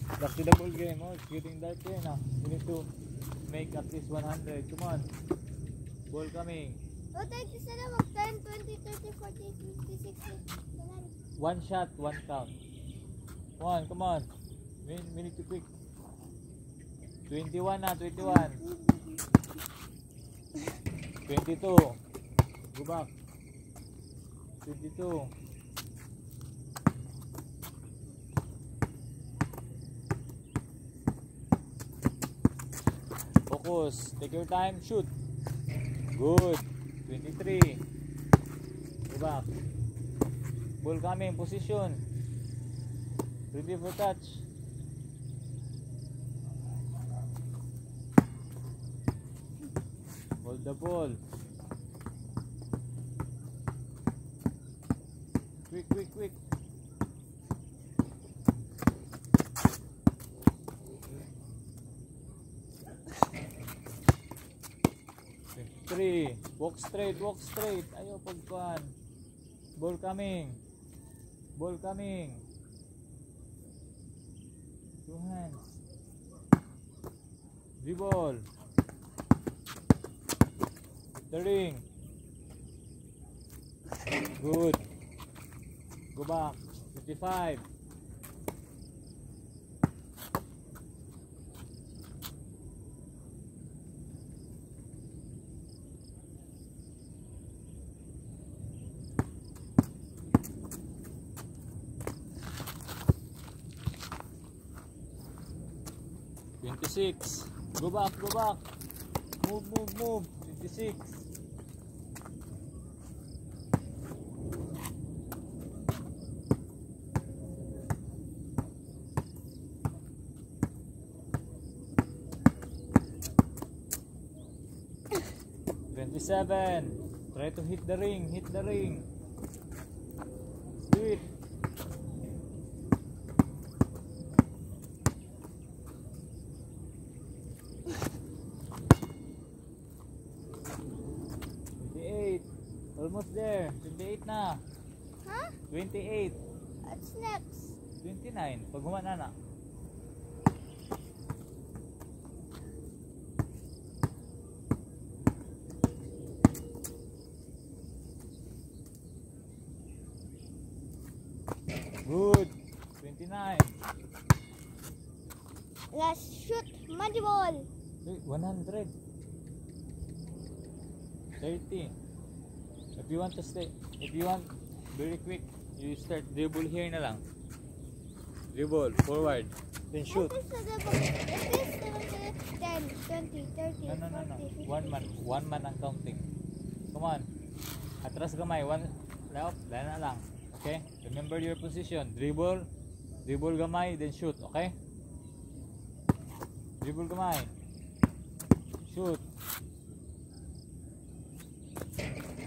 Back to the ball game. Oh, it's getting dark here now. You need to make at least 100. Come on. Ball coming. Oh, take instead of 10, 20, 30, 40, 50, 60, 70. One shot, one count. Come on, come on. We need to quick. 21 na, 21. 22. Go back. 22. Focus. Take your time. Shoot. Good. 23. Go back. Ball coming. Position. Ready for touch. Hold the ball. Quick, quick, quick. Three. Walk straight, walk straight. Ayaw pagkuhan. Ball coming. Ball coming. Two hands. Dribble. The ring. Good. Go back. 55. Go back, go back. Move, move, move. 26. Try to hit the ring, hit the ring. Let's do it. Almost there. 28 na. Huh? 28. What's next? 29. Pag humana na. Good. 29. Let's shoot muddy ball. 100. 30. If you want to stay, if you want very quick, you start dribble here na lang. Dribble forward, then shoot. If it's 10, 20, 30, No. 40, 50. One man ang counting. Come on. Atras kamay, one left, na lang. Okay? Remember your position. Dribble gamay, then shoot. Okay? Dribble gamay. Shoot.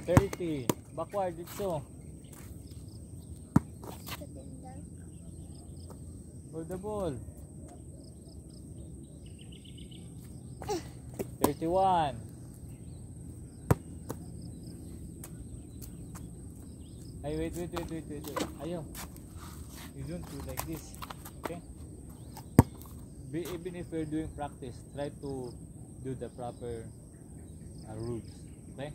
30. Backward dito. Hold the ball. 31. Ay, wait. Ayaw. You don't do like this. Okay? Even if you're doing practice, try to do the proper rules. Okay?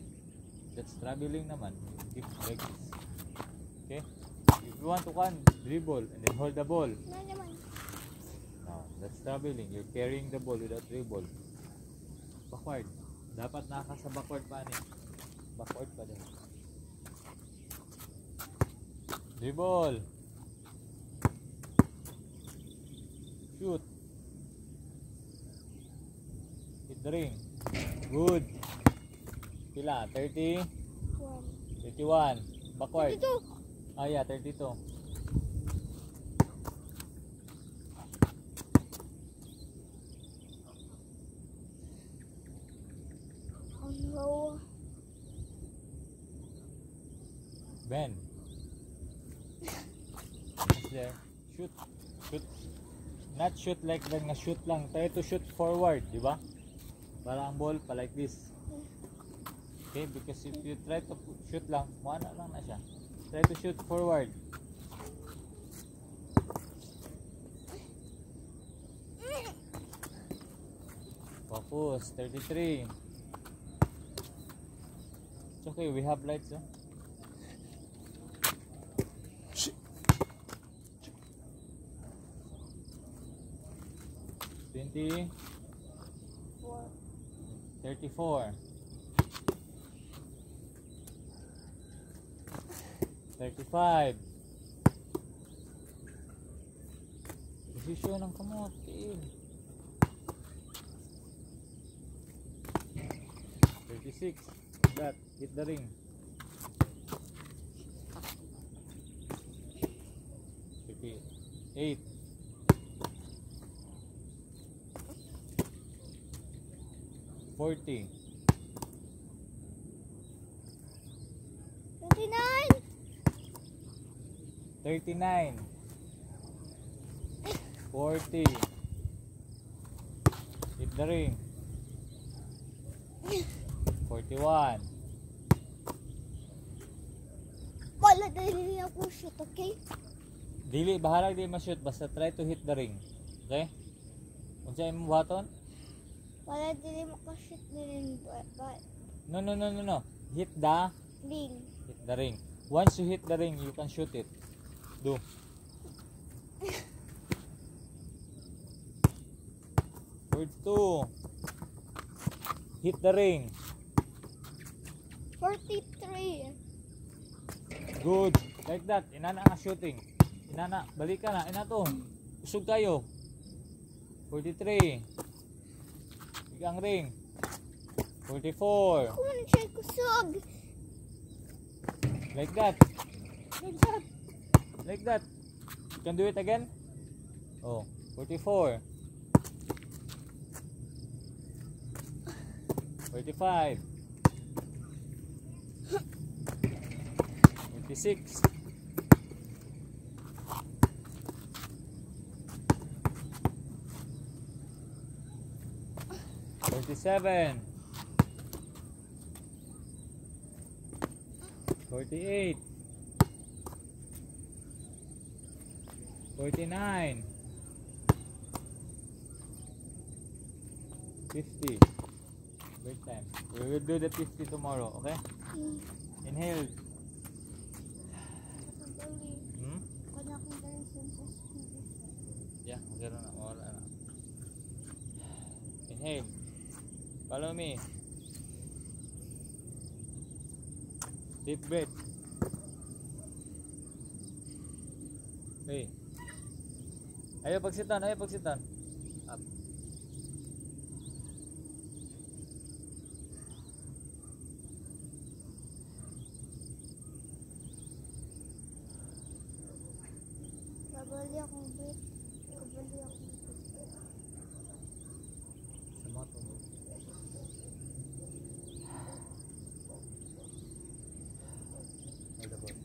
That's traveling naman. Keep like this. Okay? If you want to dribble and then hold the ball. No, that's traveling. You're carrying the ball without dribble. Backward. Dapat naka sa backward pa ni. Backward pa din. Dribble. Shoot. Hit the ring. Good. Pila? 30? 31. Backward. 32. Ah, yeah, 32. Oh no. Ben. There. Shoot. Shoot. Not shoot like that nga shoot lang. Try to shoot forward, di ba? Para ang ball pa like this. Okay, because if you try to shoot lang, mana lang na siya. Try to shoot forward. Tapos 33. It's okay, we have lights, oh. Twenty. 4. 34. 35. Posisyon ng kamot. Tiil. 36. That. Hit the ring. 38. 40. 29. 39. 40. Hit the ring. 41. Wala dali ako shoot, okay? Dili, bahala di ma-shoot. Basta try to hit the ring. Okay? Kung saan mo baton? Wala dili makashoot nila but No, no, no, no, no. Hit the ring. Hit the ring. Once you hit the ring, you can shoot it. Do. Word 2. Hit the ring. 43. Good. Like that. Inana nga shooting. Inana. Balik ka na. Ina to. Usog kayo. 43. Igang ring. 44. Ako man siya kusog. Like that. Like that. Like that. You can do it again. Oh. 44. 45. 46. 47. 48. 49. 50. Break time. We will do the 50 tomorrow, okay? Inhale. Hmm? Wala akong dali sa school. Yeah, magkaroon na. Wala na. Inhale. Follow me. Deep breath. Okay. Ayaw pagsitan, ayaw pagsitan. Up. Kabali akong bit. Kabali akong bit. Sama to. Ay, dapat.